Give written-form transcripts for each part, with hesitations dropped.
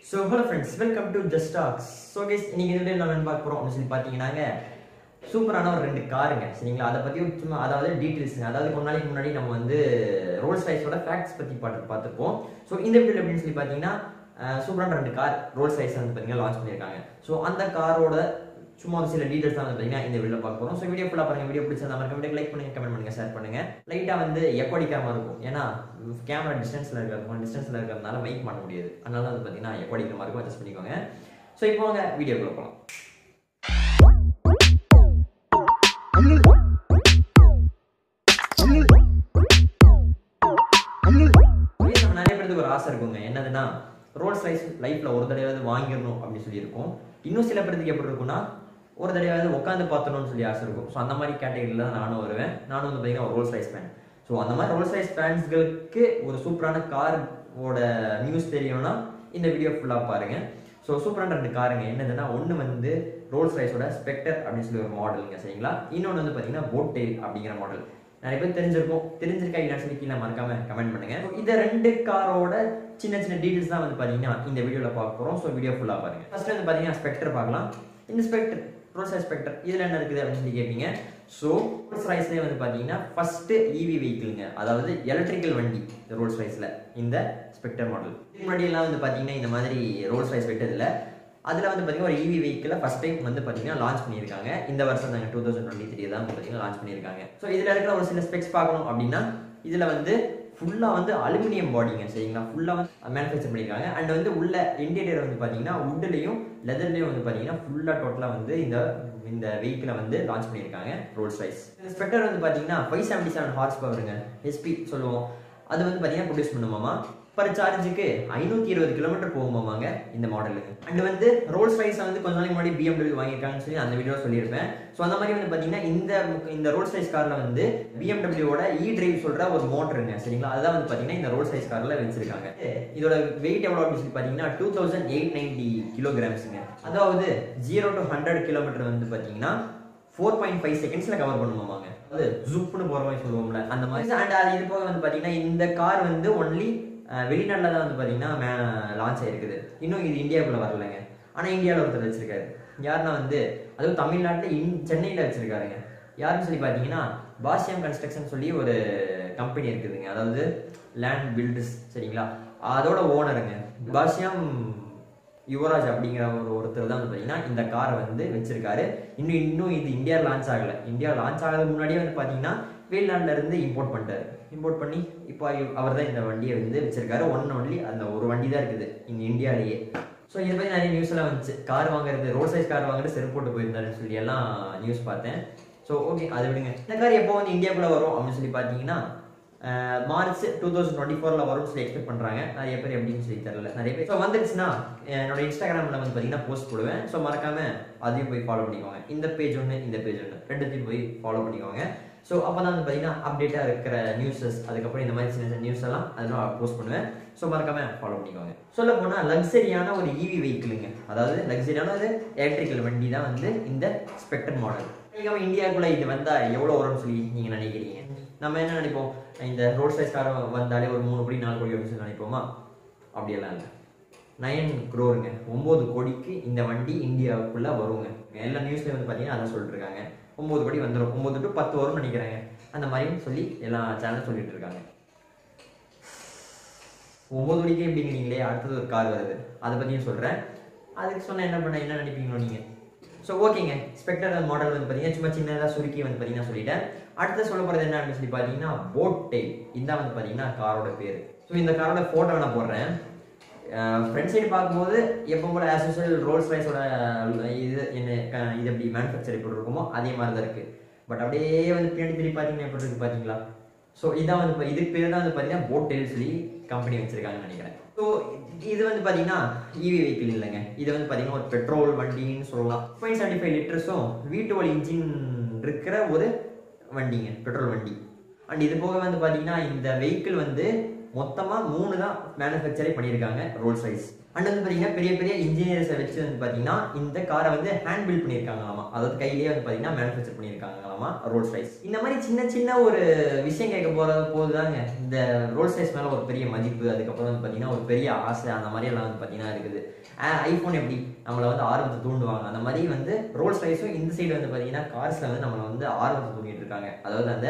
So hello friends, welcome to Just Talks. So guys, இன்னைக்கு இந்த வீடியோல நம்ம பார்க்க போறோம் அப்படின்னு பாத்தீங்கன்னாங்க சூப்பரான ஒரு ரெண்டு காருங்க சரிங்களா. அத பத்தி சும்மா அதாவது டீடைல்ஸ்ங்க. அதாவது கொஞ்ச நாளைக்கு முன்னாடி நம்ம வந்து ரோல்ஸ் ராய்ஸோட ஃபேக்ட்ஸ் பத்தி பார்த்திருப்போம். சோ இந்த வீடியோல எப்படின்னு பாத்தீங்கன்னா சூப்பரான ரெண்டு கார் ரோல்ஸ் ராய்ஸ் வந்து பாத்தீங்கன்னா லான்ச் பண்ணிருக்காங்க. சோ அந்த காரோட சும்மா ஒரு சில டீடைல்ஸ் தான் வந்து பாத்தீங்கன்னா இந்த வீடியோல பார்க்க போறோம். சோ வீடியோ ஃபுல்லா பாருங்க. வீடியோ பிடிச்சா நம்ம வீடியோ லைக் பண்ணுங்க, கமெண்ட் பண்ணுங்க, ஷேர் பண்ணுங்க. லைட்டா வந்து எக்கோ அடிக்காம இருக்கும். ஏன்னா கேமரா டிஸ்டன்ஸ்ல இருக்கிறதுனால மைக் பண்ண முடியாது. அதனால வந்து பாத்தீங்கன்னா எக்கோ அடிக்கிற மாதிரி இருக்கும். அட்ஜஸ்ட் பண்ணிக்கோங்க. சோ இப்போ வாங்க வீடியோக்குள்ள போலாம். நிறைய பேருக்கு ஒரு ஆசை இருக்குங்க. என்னதுன்னா ரோல்ஸ் ராய்ஸ் லைஃப்ல ஒரு தடவையாவது வாங்கிடணும் அப்படின்னு சொல்லி இருக்கும். இன்னும் சில பேருக்கு எப்படி இருக்கும்னா ஒரு தடவையாவது உட்காந்து பார்த்தணும்னு சொல்லி ஆசை இருக்கும். ஸோ அந்த மாதிரி கேட்டகரியில் தான் நானும் வருவேன். நானும் வந்து பார்த்தீங்கன்னா ஒரு ரோல்ஸ் ராய்ஸ் ஃபேன். ஸோ அந்த மாதிரி ரோல்ஸ் ராய்ஸ் ஃபேன்ஸ்களுக்கு ஒரு சூப்பரான காரோட நியூஸ் தெரியும்னா இந்த வீடியோ ஃபுல்லாக பாருங்க. ஸோ சூப்பரான ரெண்டு காருங்க. என்னதுன்னா ஒன்று வந்து ரோல்ஸ் ராய்ஸோட ஸ்பெக்டர் அப்படின்னு சொல்லி ஒரு மாடலுங்க சரிங்களா. இன்னொன்று வந்து பார்த்தீங்கன்னா போட் டெயில் அப்படிங்கிற மாடல். நிறைய பேர் தெரிஞ்சிருக்கா இல்லைன்னு சொல்லி கீழே மறக்காம கமெண்ட் பண்ணுங்க. இந்த ரெண்டு காரோட சின்ன சின்ன டீடைல்ஸ் தான் வந்து பாத்தீங்கன்னா இந்த வீடியோல பார்க்க போறோம். ஸோ வீடியோ ஃபுல்லா பாருங்க. ஃபர்ஸ்ட் வந்து பாத்தீங்கன்னா ஸ்பெக்டர் பார்க்கலாம். இந்த ஸ்பெக்டர் ரோல்ஸ் ராய்ஸ் ஸ்பெக்டர் இதுல என்ன இருக்குது அப்படின்னு சொல்லி கேட்பீங்க. ஸோ ரோல்ஸ் ராய்ஸ்லேயே வந்து பாத்தீங்கன்னா ஃபர்ஸ்ட் இவி வெஹிக்கிள்ங்க, அதாவது எலக்ட்ரிக்கல் வண்டி ரோல்ஸ் ராய்ஸ்ல இந்த ஸ்பெக்டர் மாடல். இதுக்கு முன்னாடி எல்லாம் வந்து பாத்தீங்கன்னா இந்த மாதிரி ரோல்ஸ் ராய்ஸ் வெட்டதுல அதில் வந்து பார்த்தீங்கன்னா ஒரு இவி வெஹிக்கிளை ஃபர்ஸ்ட் டைம் வந்து பார்த்தீங்கன்னா லான்ச் பண்ணியிருக்காங்க. இந்த வருஷம் தாங்க 2023 தான் பார்த்தீங்கன்னா லான்ச் பண்ணியிருக்காங்க. ஸோ இதில் இருக்கிற ஒரு சில ஸ்பெக்ஸ் பார்க்கணும் அப்படின்னா இதில் வந்து ஃபுல்லாக வந்து அலுமினியம் பாடிங்க சரிங்களா. ஃபுல்லாக வந்து மேனுஃபேக்சர் பண்ணியிருக்காங்க. அண்ட் வந்து உள்ள இன்டீரியர் வந்து பார்த்தீங்கன்னா உட்லையும் லெதர்லையும் வந்து பார்த்தீங்கன்னா ஃபுல்லாக டோட்டலாக வந்து இந்த வெஹிக்கிளை வந்து லான்ச் பண்ணியிருக்காங்க ரோல்ஸ் ராய்ஸ். இந்த ஸ்பெக்டர் வந்து பார்த்தீங்கன்னா 577 ஹார்ஸ் பவருங்க, ஹெச்பி சொல்லுவோம். அது வந்து பார்த்தீங்கன்னா ப்ரொடியூஸ் பண்ணுமாமா. பர் சார்ஜுக்கு 520 கிலோமீட்டர் போகுமாங்க இந்த மாடலுக்கு. அண்ட் வந்து ரோல்ஸ் ராய்ஸ் வந்து கொஞ்ச நாளைக்கு முன்னாடி BMW வாங்கியிருக்காங்கன்னு சொல்லி அந்த வீடியோ சொல்லியிருப்பேன். ஸோ அந்த மாதிரி வந்து பார்த்தீங்கன்னா இந்த ரோல்ஸ் ராய்ஸ் காரில் வந்து BMWவோட டிரைவ் சொல்ற ஒரு மோட்டருங்க சரிங்களா. அதுதான் வந்து பார்த்தீங்கன்னா இந்த ரோல்ஸ் ராய்ஸ் காரில் வச்சிருக்காங்க. இதோட வெயிட் எவ்வளோ அப்படின்னு சொல்லி பார்த்தீங்கன்னா 2890 கிலோகிராம்ஸுங்க. அதாவது 0 to 100 கிலோமீட்டர் வந்து பார்த்தீங்கன்னா 4.5 செகண்ட்ஸ்ல கவர் பண்ணுவாங்க. அது ஜூப்னு போற மாதிரி சொல்லுவோம்ல அந்த மாதிரி. அண்ட் இது போக வந்து பார்த்தீங்கன்னா இந்த கார் வந்து ஒன்லி வெளிநாட்டில் தான் வந்து பார்த்தீங்கன்னா லான்ச் ஆயிருக்குது. இன்னும் இது இந்தியாவுக்குள்ள வரலைங்க. ஆனால் இந்தியாவில் ஒருத்தர் வச்சிருக்காரு. யாருன்னா வந்து அதுவும் தமிழ்நாட்டில் சென்னையில் வச்சிருக்காருங்க. யாருன்னு சொல்லி பார்த்தீங்கன்னா பாஷ்யம் கன்ஸ்ட்ரக்ஷன் சொல்லி ஒரு கம்பெனி இருக்குதுங்க. அதாவது லேண்ட் பில்டர்ஸ் சரிங்களா. அதோட ஓனருங்க பாஷ்யம் யுவராஜ் அப்படிங்கிற ஒருத்தர் தான் வந்து பார்த்தீங்கன்னா இந்த காரை வந்து வச்சிருக்காரு. இன்னும் இது இந்தியா லான்ச் ஆகலை. இந்தியா லான்ச் ஆகிறதுக்கு முன்னாடியே வந்து பார்த்தீங்கன்னா வெளிநாட்டில இருந்து இம்போர்ட் பண்ணிட்டாரு. இம்போர்ட் பண்ணி இப்போ அவர் தான் இந்த வண்டியை வந்து வச்சிருக்காரு. ஒன்லி அந்த ஒரு வண்டி தான் இருக்குது இங்க இந்தியாலேயே. ஸோ இதை பற்றி நிறைய நியூஸ் எல்லாம் வந்துச்சு. கார் வாங்குறது ரோல்ஸ் ராய்ஸ் கார் வாங்குறது செருப்பு போட்டு போயிருந்தாருன்னு சொல்லி எல்லாம் நியூஸ் பார்த்தேன். ஸோ ஓகே அதை விடுங்க. இந்த கார் எப்போ வந்து இந்தியாவுக்குள்ள வரும் அப்படின்னு சொல்லி பார்த்தீங்கன்னா மார்ச் 2024 வரும்னு சொல்லி எக்ஸ்பெக்ட் பண்றாங்க. நிறைய பேர் எப்படின்னு சொல்லி தெரியல. நிறைய பேர் ஸோ வந்துருச்சுன்னா என்னோட இன்ஸ்டாகிராம்ல வந்து பார்த்தீங்கன்னா போஸ்ட் போடுவேன். ஸோ மறக்காம அதையும் போய் ஃபாலோ பண்ணிக்கோங்க. இந்த பேஜ் ஒன்று இந்த பேஜ் ஒன்று ரெண்டுத்தையும் போய் ஃபாலோ பண்ணிக்கோங்க. ஸோ அப்போ தான் வந்து பார்த்தீங்கன்னா அப்டேட்டாக இருக்கிற நியூஸஸ் அதுக்கப்புறம் இந்த மாதிரி சின்ன சின்ன நியூஸ் எல்லாம் அதெல்லாம் போஸ்ட் பண்ணுவேன். ஸோ மறக்காம ஃபாலோ பண்ணிக்கோங்க. சொல்ல போனால் லக்ஸரியான ஒரு இவி வெஹிக்கிளுங்க, அதாவது லக்ஸரியான ஒரு எலக்ட்ரிக்கல் வண்டி தான் வந்து இந்த ஸ்பெக்டர் மாடல். நீங்கள் இந்தியாவுக்குள்ள இது வந்தால் எவ்வளோ வரும்னு சொல்லி நீங்கள் நினைக்கிறீங்க? நம்ம என்ன நினைப்போம், இந்த ரோல்ஸ் ராய்ஸ் கார் வந்தாலே ஒரு 3 கோடி 4 கோடி அப்படின்னு சொல்லி நினைப்போமா? அப்படியெல்லாம் இல்லை. 9 crore 9 கோடிக்கு இந்த வண்டி இந்தியாவுக்குள்ள வருங்க. எல்லா நியூஸ்ல வந்து பார்த்தீங்கன்னா அதான் சொல்லிட்டு இருக்காங்க. 9 கோடி வந்துடும், 9 to 10 வரும்னு நினைக்கிறாங்க. அந்த மாதிரி சொல்லி எல்லா சேனலும் சொல்லிட்டு இருக்காங்க. 9 கோடிக்கு எப்படிங்கிறீங்களே, அடுத்தது ஒரு கார் வருது, அதை பற்றியும் சொல்கிறேன். அதுக்கு சொன்ன என்ன நினைப்பீங்களோ நீங்கள்? ஸோ ஓகேங்க, ஸ்பெக்டர் மாடல் வந்து பார்த்தீங்கன்னா சும்மா சின்னதாக சுருக்கி வந்து பார்த்தீங்கன்னா சொல்லிட்டேன். அடுத்து சொல்ல போகிறது என்ன அப்படின்னு சொல்லி பார்த்தீங்கன்னா போட் டெயில். இதான் வந்து பார்த்தீங்கன்னா காரோட பேர். ஸோ இந்த காரோட ஃபோட்டோ நான் போடுறேன். ஃப்ரண்ட் சைடு பார்க்கும்போது எப்போ போல ஆஸ் யூசுவல் ரோல்ஸ் ராய்ஸோட இது எப்படி மேனுஃபேக்சர் எப்படி இருக்குமோ அதே மாதிரி தான் இருக்குது. பட் அப்படியே வந்து பின்னாடி திரும்பி பார்த்தீங்கன்னா எப்படி இருக்குது பார்த்தீங்களா. ஸோ இதான் வந்து இதுக்கு பேர் தான் வந்து பார்த்தீங்கன்னா போட் டெயில் சொல்லி கம்பெனி வச்சிருக்காங்கன்னு நினைக்கிறேன். ஸோ இது வந்து பார்த்தீங்கன்னா இவி வெஹிக்கிள் இல்லைங்க. இது வந்து பார்த்தீங்கன்னா ஒரு பெட்ரோல் வண்டின்னு சொல்லலாம். 0.75 லிட்டர்ஸும் V12 இன்ஜின் இருக்கிற ஒரு வண்டிங்க, பெட்ரோல் வண்டி. அண்ட் இது போக வந்து பார்த்தீங்கன்னா இந்த வெஹிக்கிள் வந்து மொத்தமா 3 தான் மேனுஃபேக்சரே பண்ணியிருக்காங்க ரோல்ஸ் ராய்ஸ். அண்ட் வந்து பாத்தீங்கன்னா பெரிய பெரிய இன்ஜினியர்ஸை வச்சு வந்து பாத்தீங்கன்னா இந்த காரை வந்து ஹேண்ட் பில்ட் பண்ணியிருக்காங்களாமா, அதாவது கையிலேயே வந்து பாத்தீங்கன்னா மேனுஃபேக்சர் பண்ணியிருக்காங்களாமா ரோல்ஸ் ராய்ஸ். இந்த மாதிரி சின்ன சின்ன ஒரு விஷயம் கேட்க போதுதாங்க இந்த ரோல்ஸ் ராய்ஸ் மேல ஒரு பெரிய மதிப்பு, அதுக்கப்புறம் வந்து பாத்தீங்கன்னா ஒரு பெரிய ஆசை, அந்த மாதிரி எல்லாம் வந்து பாத்தீங்கன்னா இருக்குது. ஐபோன் எப்படி நம்மளை வந்து ஆர்வத்தை தூண்டுவாங்க, அந்த மாதிரி வந்து ரோல்ஸ் ராய்ஸும் இந்த சைடு வந்து பாத்தீங்கன்னா கார்ஸ்ல வந்து நம்மளை வந்து ஆர்வத்தை தூண்டிட்டு இருக்காங்க. அதாவது அந்த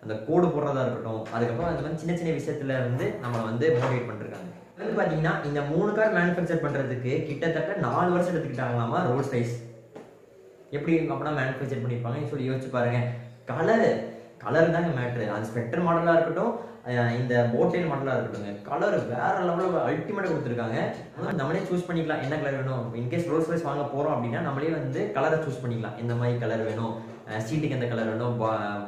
அந்த கோடு போடுறதா இருக்கட்டும், அதுக்கப்புறம் அந்த மாதிரி சின்ன சின்ன விஷயத்துல வந்து நம்மளை வந்து மோட்டிவேட் பண்ணிருக்காங்க. வந்து பாத்தீங்கன்னா இந்த 3 கார் மேனுஃபேக்சர் பண்றதுக்கு கிட்டத்தட்ட 4 வருஷம் எடுத்துக்கிட்டாங்களாமா ரோல்ஸ் ராய்ஸ். எப்படி அப்படின்னா மேனுஃபேக்சர் பண்ணிருப்பாங்க சொல்லி யோசிச்சு பாருங்க. கலர் தாங்க மேட்ரு. அந்த ஸ்பெக்டர் மாடலா இருக்கட்டும், இந்த போட்டெயில் மாடலா இருக்கட்டும், கலர் வேற லெவலில் அல்டிமேட்டா கொடுத்துருக்காங்க. நம்மளே சூஸ் பண்ணிக்கலாம் என்ன கலர் வேணும். இன்கேஸ் ரோல்ஸ் ராய்ஸ் வாங்க போறோம் அப்படின்னா நம்மளே வந்து கலரை சூஸ் பண்ணிக்கலாம், எந்த மாதிரி கலர் வேணும், சீட்டுக்கு எந்த கலர் வேணும்,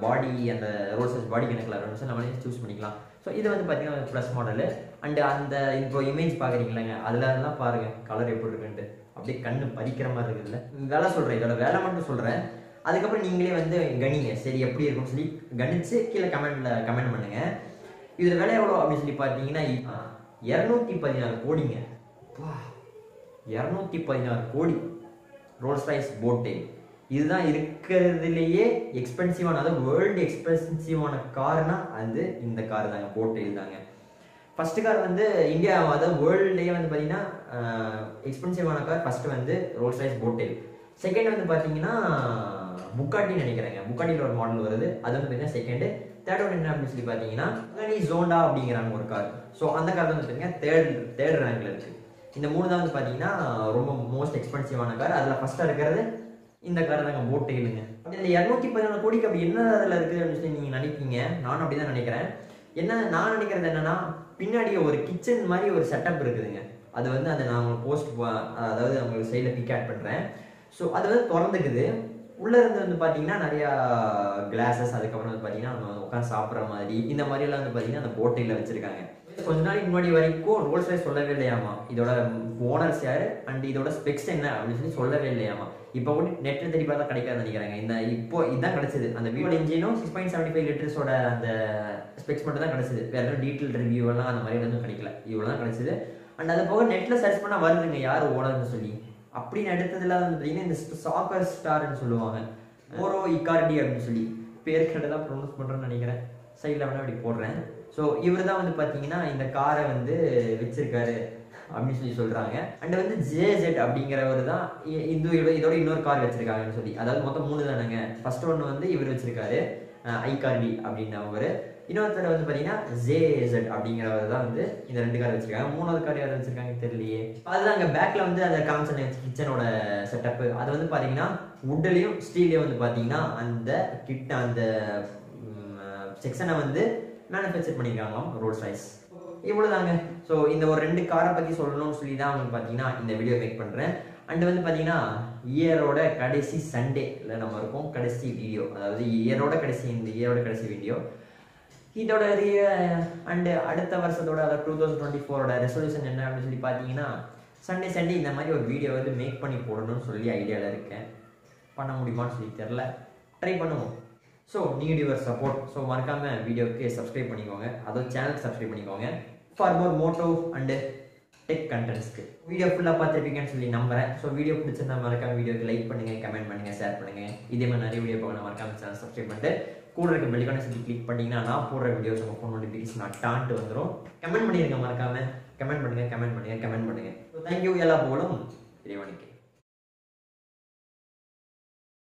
பாடி அந்த ரோல்ஸ் ராய்ஸ் பாடிக்கு என்ன கலர் வேணும், ஸோ நம்மளே சூஸ் பண்ணிக்கலாம். ஸோ இது வந்து பார்த்தீங்கன்னா ப்ளஸ் மாடலு. அண்ட் அந்த இப்போ இமேஜ் பார்க்குறீங்களாங்க, அதில் பாருங்க கலர் எப்படி இருக்குன்ட்டு அப்படியே கண்ணு பறிக்கிற மாதிரி இருக்குதுல்ல. வேலை சொல்கிறேன், இதோட வேலை மட்டும் சொல்கிறேன். அதுக்கப்புறம் நீங்களே வந்து கணிங்க சரி எப்படி இருக்கும்னு சொல்லி கணிச்சு கீழே கமெண்ட் பண்ணுங்க. இதில் விலை எவ்வளோ அப்படின்னு சொல்லி பார்த்தீங்கன்னா 216 கோடிங்க. 216 கோடி ரோல்ஸ் ராய்ஸ் போட்டெயில். இதுதான் இருக்கிறதுலேயே எக்ஸ்பென்சிவான, அதாவது வேர்ல்டு எக்ஸ்பென்சிவான கார்னா அது இந்த கார் தாங்க, போட்டெயில் தாங்க. ஃபர்ஸ்ட் கார் வந்து இந்தியா, அதாவது வேர்ல்டுலேயே வந்து பார்த்தீங்கன்னா எக்ஸ்பென்சிவான கார் ஃபர்ஸ்ட் வந்து ரோல்ஸ் ராய்ஸ் போட்டெயில். செகண்ட் வந்து பார்த்தீங்கன்னா புக்காட்டின்னு நினைக்கிறேங்க, புக்காட்டியில் ஒரு மாடல் வருது, அது வந்து பார்த்தீங்கன்னா செகண்டு. தேர்ட் ஒன் என்ன அப்படின்னு சொல்லி பார்த்தீங்கன்னா ஜோண்டா அப்படிங்கிறாங்க ஒரு கார். ஸோ அந்த கார் வந்து பார்த்தீங்கன்னா தேர்ட் ரேங்க்ல இருக்கு. இந்த 3 தான் வந்து பார்த்தீங்கன்னா ரொம்ப மோஸ்ட் எக்ஸ்பென்சிவான கார். அதில் ஃபர்ஸ்ட்டாக இருக்கிறது இந்த கார் தாங்க, போட்டெயிலுங்க. அப்படி இந்த 214 கோடிக்கு அப்படி என்ன அதில் இருக்குது அப்படின்னு சொல்லி நீங்கள் நினைப்பீங்க. நானும் அப்படி தான் நினைக்கிறேன். நான் நினைக்கிறது என்னன்னா, பின்னாடி ஒரு கிச்சன் மாதிரி ஒரு செட்டப் இருக்குதுங்க. அது வந்து அதை நான் உங்களுக்கு அதாவது உங்களுக்கு சைடில் பிக் ஆட் பண்ணுறேன். ஸோ அது வந்து திறந்துக்குது. உள்ளே இருந்து வந்து பார்த்தீங்கன்னா நிறையா கிளாஸஸ், அதுக்கப்புறம் வந்து பார்த்தீங்கன்னா நம்ம உட்காந்து சாப்பிட்ற மாதிரி இந்த மாதிரியெல்லாம் வந்து பார்த்தீங்கன்னா அந்த போட்டெயிலில் வச்சுருக்காங்க. கொஞ்ச நாளைக்கு முன்னாடி வரைக்கும் ரோல்ஸ் ராய்ஸ் சொல்லவே இல்லையாமா இதோட ஓனர்ஸ் யாரு அண்ட் இதோட ஸ்பெக்ஸ் என்ன அப்படின்னு சொல்லவே இல்லையாமா. இப்போ கூட நெட்டில் தேடி பார்த்தா கிடைக்காது நினைக்கிறாங்க. இப்போ இதுதான் கிடைச்சது. அந்த வீடியோ இன்ஜினும் 6.75 லிட்டர்ஸோட அந்த ஸ்பெக்ஸ் மட்டும் தான் கிடைச்சது. வேற எதுவும் டீட்டெயில் ரிவ்யூ எல்லாம் அந்த மாதிரி எதுவும் கிடைக்கல. இவ்வளோ தான் கிடைச்சது. அண்ட் அது போக நெட்டில் சர்ச் பண்ணால் வருதுங்க யார் ஓனர்னு சொல்லி. அப்படின்னு எடுத்ததுல வந்து பார்த்தீங்கன்னா இந்த சாக்கர் ஸ்டார்ன்னு சொல்லுவாங்க, ஓரோ இக்கார்டி அப்படின்னு சொல்லி பேர் கேட்டதான் ப்ரொனவுன்ஸ் பண்ணுறேன்னு நினைக்கிறேன். சைடில் வேணா அப்படி போடுறேன். ஸோ இவர் தான் வந்து பார்த்தீங்கன்னா இந்த காரை வந்து வச்சிருக்காரு அப்படின்னு சொல்லி சொல்கிறாங்க. அண்ட் வந்து ஜேஜெட் அப்படிங்கிறவர் தான் இதோட இன்னொரு கார் வச்சிருக்காங்கன்னு சொல்லி, அதாவது மொத்தம் 3 தானேங்க. ஃபர்ஸ்ட் ஒன்று வந்து இவர் வச்சிருக்காரு ஐகார்டி அப்படின்னு அவர். இன்னொருத்தர் வந்து பார்த்தீங்கன்னா ஜேஜெட் அப்படிங்கிறவர் தான் வந்து இந்த 2 கார் வச்சிருக்காங்க. 3வது கார் யார் வச்சிருக்காங்க தெரியலையே. அதுதான் அங்கே பேக்கில் வந்து அந்த காமிச்ச கிச்சனோட செட்டப்பு. அது வந்து பார்த்தீங்கன்னா வுட்லையும் ஸ்டீல்லையும் வந்து பார்த்தீங்கன்னா அந்த அந்த செக்ஷனை வந்து மேனுஃபேக்சர் பண்ணியிருக்காங்களாம் ரோல்ஸ் ராய்ஸ். இவ்வளோதாங்க. ஸோ இந்த ஒரு 2 காரை பற்றி சொல்லணும்னு சொல்லி தான் வந்து பார்த்தீங்கன்னா இந்த வீடியோ மேக் பண்ணுறேன். அண்ட் வந்து பார்த்தீங்கன்னா இயரோட கடைசி சண்டேல நம்ம இருக்கோம், கடைசி வீடியோ, அதாவது இந்த இயரோட கடைசி வீடியோ இதோட அண்டு அடுத்த வருஷத்தோட, அதாவது 2024ஓட ரெசல்யூஷன் என்ன அப்படின்னு சொல்லி பார்த்தீங்கன்னா சண்டே இந்த மாதிரி ஒரு வீடியோ வந்து மேக் பண்ணி போடணும்னு சொல்லி ஐடியாவில் இருக்கேன். பண்ண முடியுமான்னு சொல்லி தெரில, ட்ரை பண்ணுவோம். So need your support. So மறக்காமல் வீடியோக்கு சப்ஸ்கிரைப் பண்ணிக்கோங்க, அதாவது சேனலுக்கு சப்ஸ்கிரைப் பண்ணிக்கோங்க for more moto and tech கண்டென்ட்ஸ்க்கு. வீடியோ ஃபுல்லாக பார்த்துருப்பீங்கன்னு சொல்லி நம்புறேன். ஸோ வீடியோ பிடிச்சிருந்தா மறக்காம வீடியோக்கு லைக் பண்ணுங்கள், கமெண்ட் பண்ணுங்கள், ஷேர் பண்ணுங்கள். இதே மாதிரி நிறைய வீடியோ பார்க்கணும் மறக்காம சேனல் சப்ஸ்கிரைப் பண்ணிட்டு கூட இருக்க பெல்லைக்கான சொல்லி கிளிக் பண்ணிங்கன்னா நான் போடுற வீடியோஸ் உங்கள் ஃபோன் நோட்டிஃபிகேஷன் டான்ட்டு வந்துடும். கமெண்ட் பண்ணிடுங்க, மறக்காமல் கமெண்ட் பண்ணுங்கள். So thank you. எல்லா புகழும் இறைவனுக்கு.